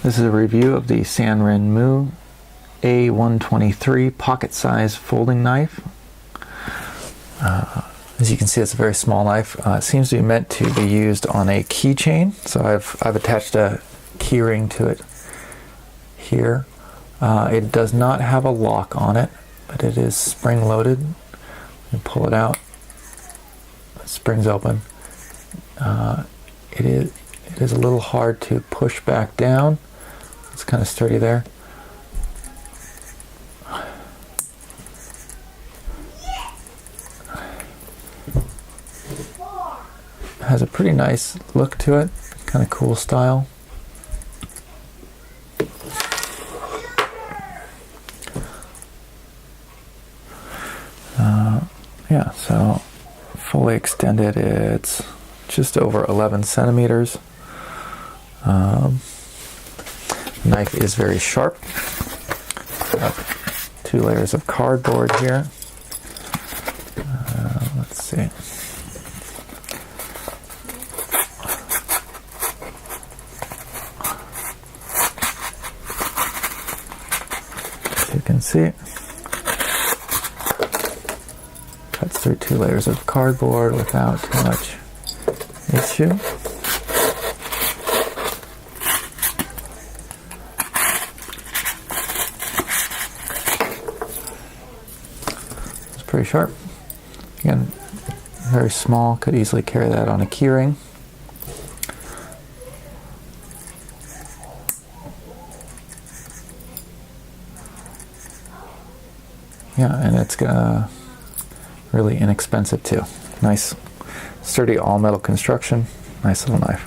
This is a review of the Sanrenmu A123 pocket-sized folding knife. As you can see, it's a very small knife. It seems to be meant to be used on a keychain, so I've attached a key ring to it here. It does not have a lock on it, but it is spring-loaded. You pull it out, it springs open. It is a little hard to push back down. It's kind of sturdy there. It has a pretty nice look to it, kind of cool style. Yeah, so fully extended, it's just over 11 centimeters. The knife is very sharp. Got 2 layers of cardboard here. Let's see. As you can see, cuts through 2 layers of cardboard without too much issue. It's pretty sharp. Again, very small, could easily carry that on a keyring. Yeah, and it's really inexpensive too. Nice, sturdy all-metal construction. Nice little knife.